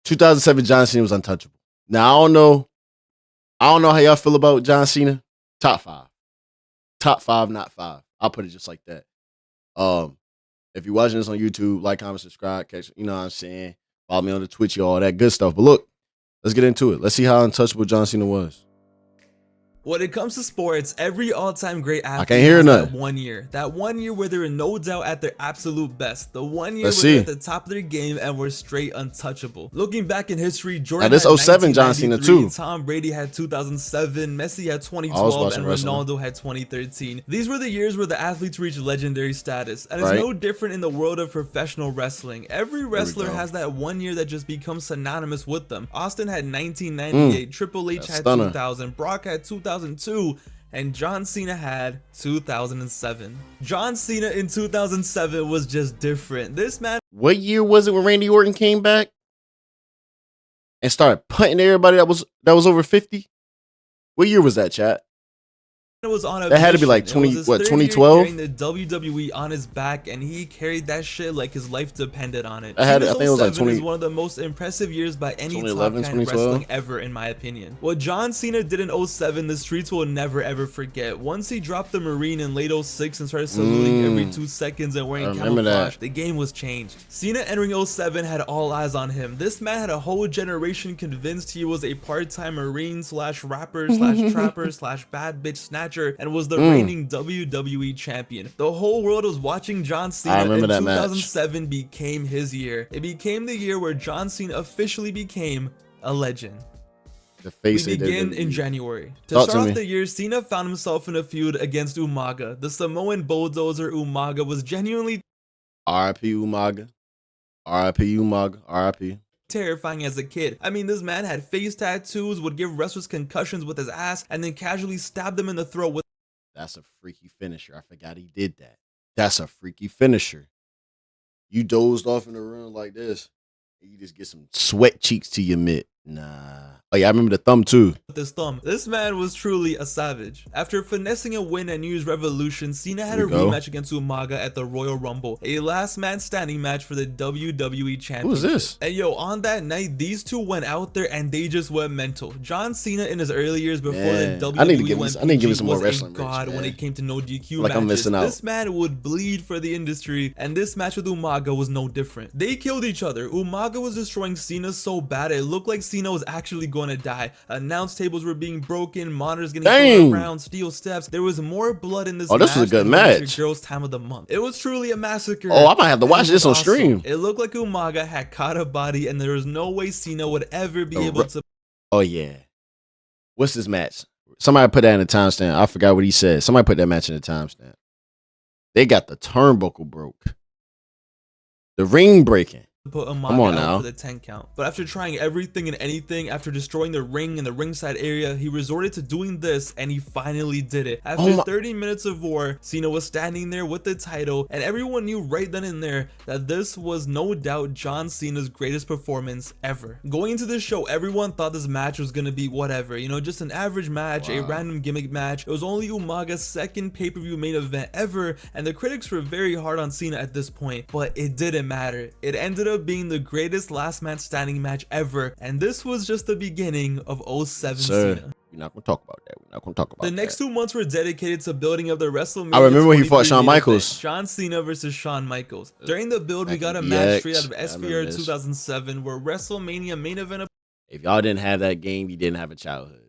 2007 John Cena was untouchable. Now I don't know how y'all feel about John Cena. Top five, not five. I'll put it just like that. If you're watching this on YouTube, like, comment, subscribe, catch, you know what I'm saying? Follow me on the Twitch, all that good stuff. But look, let's get into it. Let's see how untouchable John Cena was. When it comes to sports, every all-time great athlete I can't hear has nothing. that one year where they were no doubt at their absolute best, the 1 year Let's where they're see. at the top of their game and were straight untouchable. Looking back in history, Jordan Now, this had 07 John Cena 1993, too. Tom Brady had 2007, Messi had I was 2012, watching and wrestling. Ronaldo had 2013. These were the years where the athletes reached legendary status, and it's Right. no different in the world of professional wrestling. Every wrestler go. has that 1 year that just becomes synonymous with them. Austin had 1998, Triple H That's had stunner. 2000, Brock had 2002, and John Cena had 2007. John Cena in 2007 was just different. This man What year was it when Randy Orton came back and started punting everybody that was over 50? What year was that, chat? was on a That had to be mission. like It 20 was his what, third year 2012? carrying the WWE on his back, and he carried that shit like his life depended on it. I Cena's think it was like 07 is 20 one of the most impressive years by any top 2011, kind of 2012? wrestling ever, in my opinion. What John Cena did in 07, the streets will never ever forget. Once he dropped the Marine in late 06 and started saluting every 2 seconds and I wearing remember camouflage, that. the game was changed. Cena entering 07 had all eyes on him. This man had a whole generation convinced he was a part-time Marine slash rapper slash trapper slash bad bitch snatcher and was the reigning WWE champion. The whole world was watching John Cena, I remember and that match. 2007 became his year. It became the year where John Cena officially became a legend. The face We they begin did. in January. To Talk to start me. off the year, Cena found himself in a feud against Umaga. The Samoan bulldozer Umaga was genuinely R.I.P. Umaga. R.I.P. Umaga. R.I.P. terrifying as a kid. I mean, this man had face tattoos, would give wrestlers concussions with his ass, and then casually stab them in the throat with That's a freaky finisher. I forgot he did that. That's a freaky finisher. You dozed off in the room like this, and you just get some sweat cheeks to your mitt. Nah. Oh yeah, I remember the thumb too. his thumb. This man was truly a savage. After finessing a win at New Year's Revolution, Cena had a Here we go. rematch against Umaga at the Royal Rumble, a last man standing match for the WWE Championship. Who is this? And yo, on that night, these two went out there and they just went mental. John Cena in his early years before Man, the WWE I need to give him- went I need to give him PG some more was wrestling a breaks, god when man. it came to no DQ Like matches. I'm missing out. This man would bleed for the industry, and this match with Umaga was no different. They killed each other. Umaga was destroying Cena so bad it looked like Cena was actually going to die. Announce tables were being broken, monitors getting Dang. thrown around, steel steps. There was more blood in this Oh, this was a good than Mr. match. Girl's Time of the Month. It was truly a massacre. Oh, I might have to and watch it this was on stream. It looked like Umaga had caught a body, and there was no way Cena would ever be able to. Oh yeah. What's this match? Somebody put that in the timestamp. I forgot what he said. Somebody put that match in the timestamp. They got the turnbuckle broke. The ring breaking. Put Come Umaga on out now. for the 10 count. But after trying everything and anything, after destroying the ring and the ringside area, he resorted to doing this, and he finally did it. After Oh my- 30 minutes of war, Cena was standing there with the title, and everyone knew right then and there that this was no doubt John Cena's greatest performance ever. Going into this show, everyone thought this match was gonna be whatever, you know, just an average match, a random gimmick match. It was only Umaga's second pay-per-view main event ever, and the critics were very hard on Cena at this point, but it didn't matter. It ended up being the greatest last man standing match ever, and this was just the beginning of 07 Sir, Cena. we're not gonna talk about that. We're not gonna talk about The that. next 2 months were dedicated to building up the WrestleMania. I remember when he fought 23 Shawn main event, Michaels. John Cena versus Shawn Michaels. During the build, we Back got a in match DX. straight out of I remember SPR this. 2007, where WrestleMania main event. If y'all didn't have that game, you didn't have a childhood.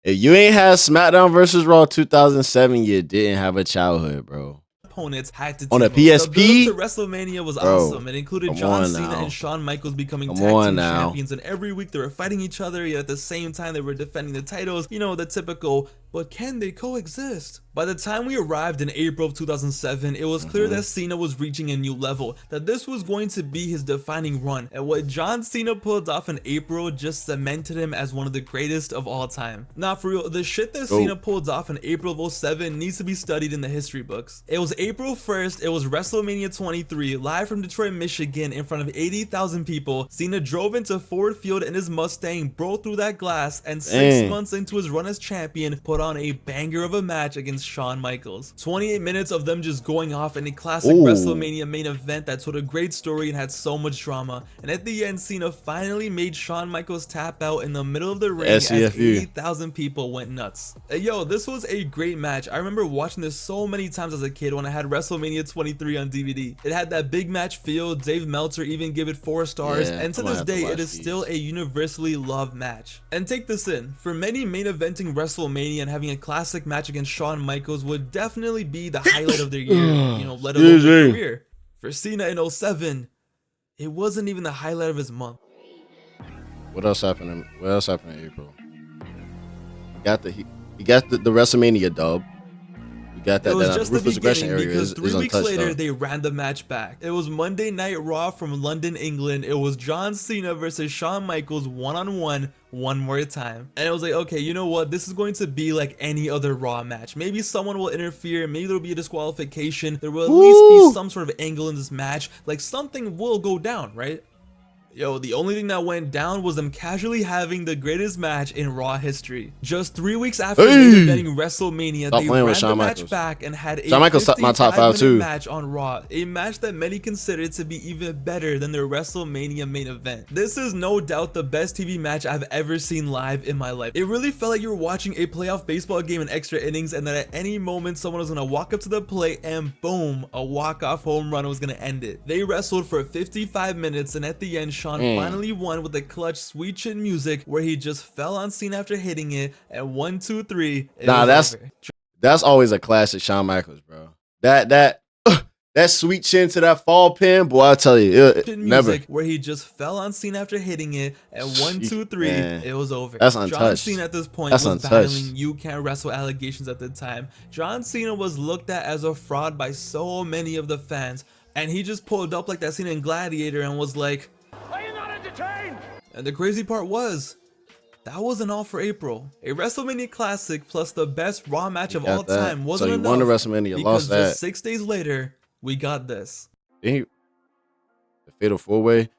If you ain't had SmackDown versus Raw 2007, you didn't have a childhood, bro. Opponents had to On a team up. The PSP? build to WrestleMania was Bro, awesome. It included come John on Cena now. and Shawn Michaels becoming Come tag on team now. champions, and every week they were fighting each other, yet at the same time they were defending the titles. You know, the typical, but can they coexist? By the time we arrived in April of 2007, it was clear that Cena was reaching a new level, that this was going to be his defining run, and what John Cena pulled off in April just cemented him as one of the greatest of all time. Nah, for real, the shit that Cena pulled off in April of 07 needs to be studied in the history books. It was April 1st, it was WrestleMania 23, live from Detroit, Michigan, in front of 80,000 people. Cena drove into Ford Field in his Mustang, broke through that glass, and 6 Dang. months into his run as champion, put on a banger of a match against Shawn Michaels. 28 minutes of them just going off in a classic Ooh. WrestleMania main event that told a great story and had so much drama. And at the end, Cena finally made Shawn Michaels tap out in the middle of the ring as 80,000 people went nuts. Yo, this was a great match. I remember watching this so many times as a kid when I had WrestleMania 23 on DVD. It had that big match feel. Dave Meltzer even gave it 4 stars, and to this day it is still a universally loved match. And take this in, for many main eventing WrestleMania and having a classic match against Shawn Michaels would definitely be the highlight of their year, you know, let alone their career. For Cena in 07, it wasn't even the highlight of his month. What else happened in April? He got the WrestleMania dub. Got that. It was that just the beginning because 3 weeks later they ran the match back. It was Monday Night Raw from London, England. It was John Cena versus Shawn Michaels one-on-one one more time. And it was like, okay, you know what? This is going to be like any other Raw match. Maybe someone will interfere. Maybe there will be a disqualification. There will at least be some sort of angle in this match. Like something will go down, right? Yo, the only thing that went down was them casually having the greatest match in Raw history. Just 3 weeks after eventing WrestleMania, they ran the match back and had a 55-minute match on Raw. A match that many consider to be even better than their WrestleMania main event. This is no doubt the best TV match I've ever seen live in my life. It really felt like you were watching a playoff baseball game in extra innings, and that at any moment someone was gonna walk up to the plate and boom, a walk-off home run was gonna end it. They wrestled for 55 minutes, and at the end, Shawn finally won with a clutch Sweet Chin Music where he just fell on Cena after hitting it, and 1, 2, 3. That's always a classic Shawn Michaels, bro. That Sweet Chin to that fall pin, boy, I tell you, never. Where he just fell on Cena after hitting it, and 1, 2, 3, it was over. That's untouched. John Cena at this point was battling "you can't wrestle" allegations at the time. John Cena was looked at as a fraud by so many of the fans, and he just pulled up like that scene in Gladiator and was like, and the crazy part was, that wasn't all for April. A WrestleMania Classic plus the best Raw match of all time wasn't enough. So you won the WrestleMania, because lost that. Just 6 days later, we got this. The Fatal 4-Way.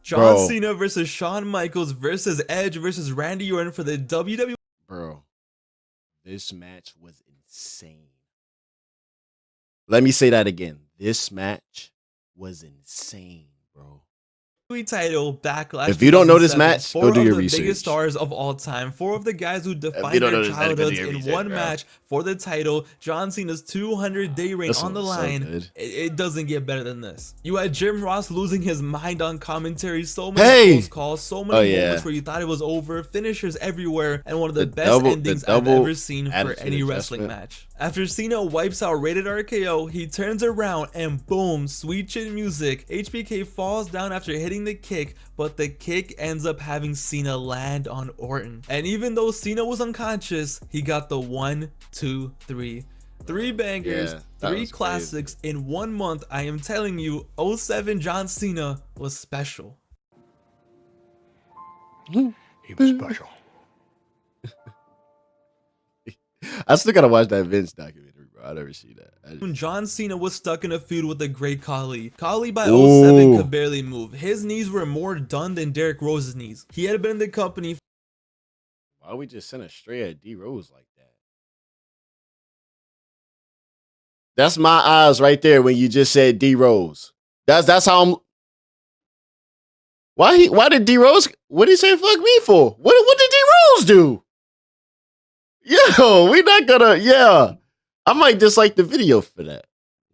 John Cena versus Shawn Michaels versus Edge versus Randy Orton for the WWE. Bro, this match was insane. Let me say that again. This match was insane, bro. Title Backlash. If you don't know this match, go do your research. 4 of the biggest stars of all time, 4 of the guys who defined their childhoods in one match for the title. John Cena's 200-day reign on the line. It doesn't get better than this. You had Jim Ross losing his mind on commentary, so many close calls, so many moments where you thought it was over, finishers everywhere, and one of the best endings I've ever seen for any wrestling match. After Cena wipes out Rated RKO, he turns around and boom, Sweet Chin Music. HBK falls down after hitting the kick, but the kick ends up having Cena land on Orton. And even though Cena was unconscious, he got the 1, 2, 3. 3 bangers, 3 classics in 1 month. I am telling you, 07 John Cena was special. He was special. I still gotta watch that Vince documentary, bro. I never see that. John Cena was stuck in a feud with the great Khali. Khali by 07 could barely move. His knees were more done than Derrick Rose's knees. He had been in the company. Why we just send a straight at D Rose like that? That's my eyes right there when you just said D Rose. That's how I'm. Why did D Rose? What did he say? Fuck me for? What did D Rose do? Yo, we not gonna. I might dislike the video for that.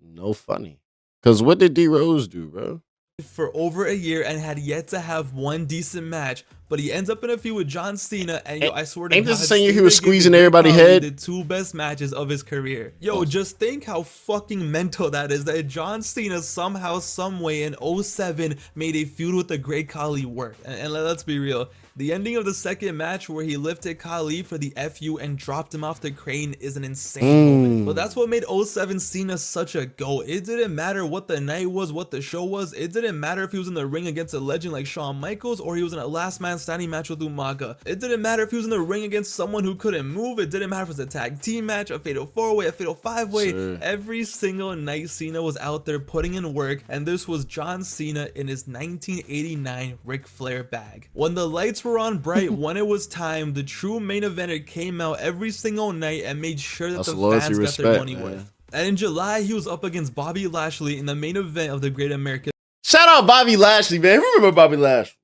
No funny. Cause what did D Rose do, bro? For over a year and had yet to have one decent match, but he ends up in a feud with John Cena, and yo, I swear to God, ain't this the same year he was squeezing everybody's head? The 2 best matches of his career. Yo, just think how fucking mental that is, that John Cena somehow, someway in 07 made a feud with the great Khali work. And let's be real, the ending of the second match where he lifted Khali for the FU and dropped him off the crane is an insane moment. But that's what made 07 Cena such a GOAT. It didn't matter what the night was, what the show was. It didn't matter if he was in the ring against a legend like Shawn Michaels or he was in a last man standing match with Umaga. It didn't matter if he was in the ring against someone who couldn't move. It didn't matter if it was a tag team match, a fatal 4-way, a fatal 5-way. Every single night Cena was out there putting in work, and this was John Cena in his 1989 Ric Flair bag. When the lights were on bright, when it was time, the true main eventer came out every single night and made sure that the fans got their money worth. And in July, he was up against Bobby Lashley in the main event of the Great American. Shout out Bobby Lashley, man. Who remember Bobby Lashley?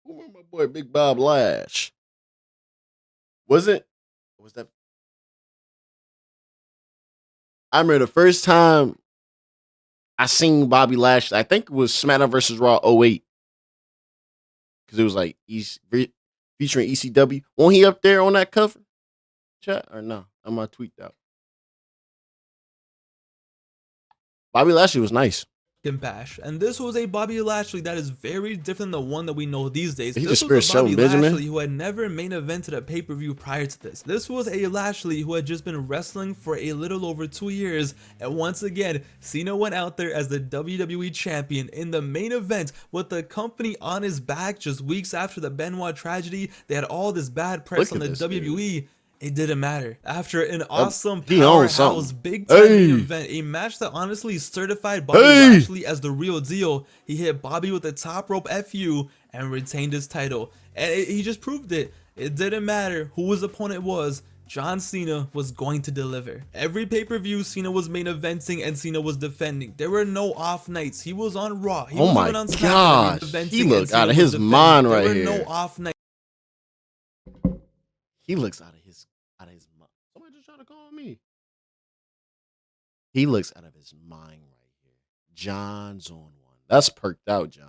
Who remember my boy Big Bob Lash? Was that? I remember the first time I seen Bobby Lashley. I think it was SmackDown vs. Raw 08. Because it was like featuring ECW. Won't he up there on that cover? Chat or no? I'm gonna tweet out. Bobby Lashley was nice. Bash, and this was a Bobby Lashley that is very different than the one that we know these days. He This just was a Bobby Benjamin. Lashley who had never main evented a pay-per-view prior to this. This was a Lashley who had just been wrestling for a little over 2 years, and once again, Cena went out there as the WWE champion in the main event with the company on his back just weeks after the Benoit tragedy. They had all this bad press on the WWE. Dude. It didn't matter. After an awesome powerhouse big time main event, a match that honestly certified Bobby Lashley as the real deal, he hit Bobby with a top rope FU and retained his title. And he just proved it. It didn't matter who his opponent was. John Cena was going to deliver. Every pay-per-view, Cena was main eventing and Cena was defending. There were no off nights. He was on Raw. He was even on SmackDown. He looked out of his mind right here. There were no off nights. He looks out of his mind. Somebody just trying to call me. He looks out of his mind right here. John's on one. That's perked out, John.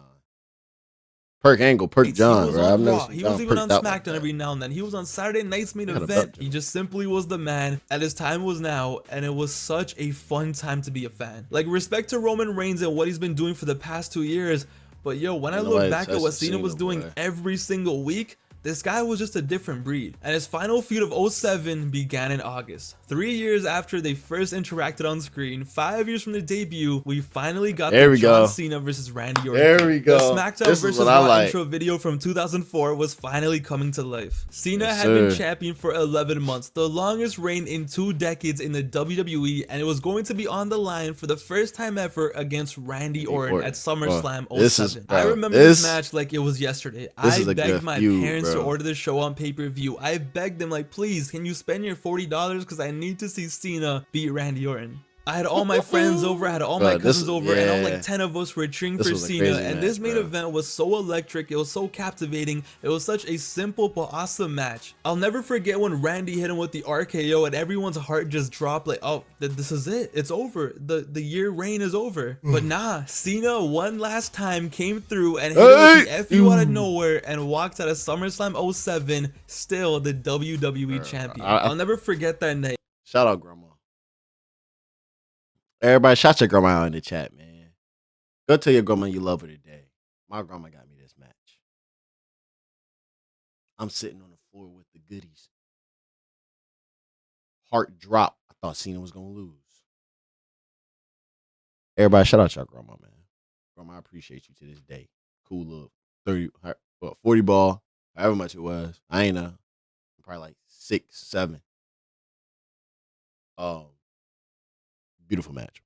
Perk angle, perk John, bro. He was even on SmackDown every now and then. He was on Saturday night's main event. He just simply was the man. And his time was now, and it was such a fun time to be a fan. Like, respect to Roman Reigns and what he's been doing for the past 2 years. But yo, when I look back at what Cena was doing every single week, this guy was just a different breed. And his final feud of 07 began in August. 3 years after they first interacted on screen, 5 years from the debut, we finally got the John Cena versus Randy Orton. There we go. The SmackDown vs. Raw intro video from 2004 was finally coming to life. Cena had been champion for 11 months, the longest reign in 2 decades in the WWE, and it was going to be on the line for the first time ever against Randy Orton at SummerSlam 07. I remember this match like it was yesterday. I begged my parents to order the show on pay-per-view. I begged them, like, please, can you spend your $40 because I need to see Cena beat Randy Orton. I had all my friends over, I had all my cousins over, and all like 10 of us were cheering for Cena. And this main event was so electric, it was so captivating, it was such a simple but awesome match. I'll never forget when Randy hit him with the RKO and everyone's heart just dropped, like, oh, this is it, it's over, the year reign is over. But nah, Cena one last time came through and hit him with the FU out of nowhere and walked out of SummerSlam 07, still the WWE champion. I'll never forget that night. Shout out Grandma. Everybody, shout your grandma out in the chat, man. Go tell your grandma you love her today. My grandma got me this match. I'm sitting on the floor with the goodies. Heart drop. I thought Cena was going to lose. Everybody, shout out your grandma, man. Grandma, I appreciate you to this day. Cool little 40 ball, however much it was. I ain't know. Probably like 6, 7. Beautiful match.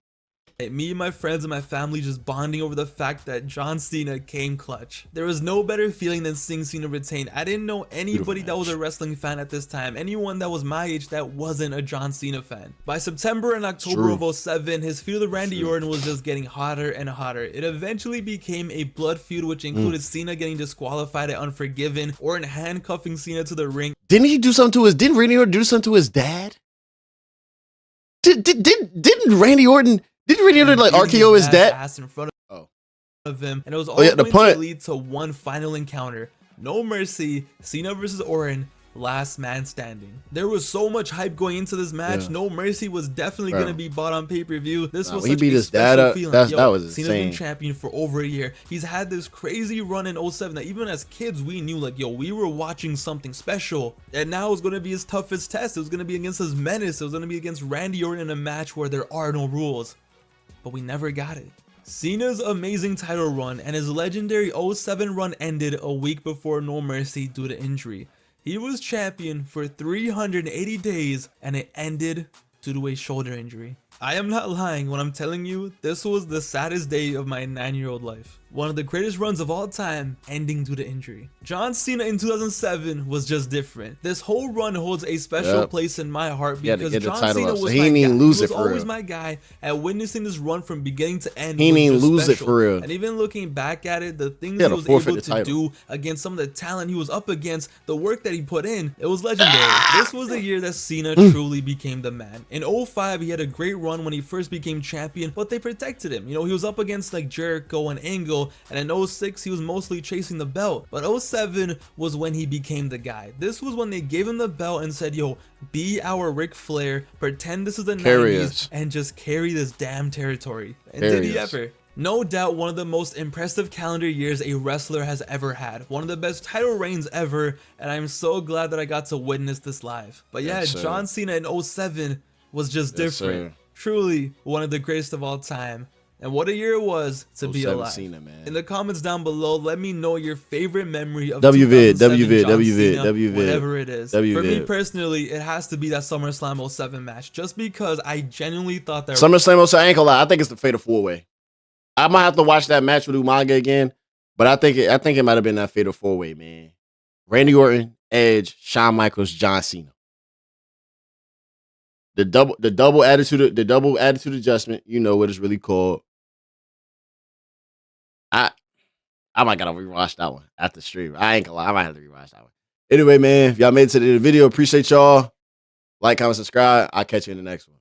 Me and my friends and my family just bonding over the fact that John Cena came clutch. There was no better feeling than seeing Cena retain. I didn't know anybody that was a wrestling fan at this time, anyone that was my age that wasn't a John Cena fan. By September and October of 07, his feud with Randy Orton was just getting hotter and hotter. It eventually became a blood feud, which included Cena getting disqualified at Unforgiven, Orton handcuffing Cena to the ring. Didn't he do something to his? Didn't Randy Orton do something to his dad? Didn't Randy Orton? Didn't Randy Orton like RKO his dad? Ass in front of him, and it was all going to lead to one final encounter. No mercy, Cena versus Orton, last man standing. There was so much hype going into this match. No Mercy was definitely going to be bought on pay-per-view. This was such a special feeling. That was insane. Cena's been champion for over a year. He's had this crazy run in 07 that even as kids we knew, like, yo, we were watching something special. And now it's going to be his toughest test. It was going to be against his menace. It was going to be against Randy Orton in a match where there are no rules. But we never got it. Cena's amazing title run and his legendary 07 run ended a week before No Mercy due to injury. He was champion for 380 days and it ended due to a shoulder injury. I am not lying when I'm telling you this was the saddest day of my 9-year-old life. One of the greatest runs of all time ending due to injury. John Cena in 2007 was just different. This whole run holds a special place in my heart because John Cena was my guy. He was always my guy at witnessing this run from beginning to end. He didn't lose it for real. And even looking back at it, the things he was able to do against some of the talent he was up against, the work that he put in, it was legendary. This was the year that Cena truly became the man. In 05, he had a great run when he first became champion, but they protected him. You know, he was up against like Jericho and Angle, and in 06 he was mostly chasing the belt, but 07 was when he became the guy. This was when they gave him the belt and said, yo, be our Ric Flair, pretend this is the 90s and just carry this damn territory. And did he ever? No doubt one of the most impressive calendar years a wrestler has ever had. One of the best title reigns ever, and I'm so glad that I got to witness this live. But yeah, John Cena in 07 was just different. Truly one of the greatest of all time. And what a year it was to be alive. Cena, man. In the comments down below, let me know your favorite memory of WVid, whatever it is. For me personally, it has to be that SummerSlam 07 match, just because I genuinely thought that SummerSlam 07, I ain't gonna lie, I think it's the Fatal 4-Way. I might have to watch that match with Umaga again, but I think it might have been that Fatal 4-Way, man. Randy Orton, Edge, Shawn Michaels, John Cena. The double attitude adjustment, you know what it's really called. I might gotta rewatch that one after stream. I ain't gonna lie, I might have to rewatch that one. Anyway, man, if y'all made it to the video, appreciate y'all. Like, comment, subscribe. I'll catch you in the next one.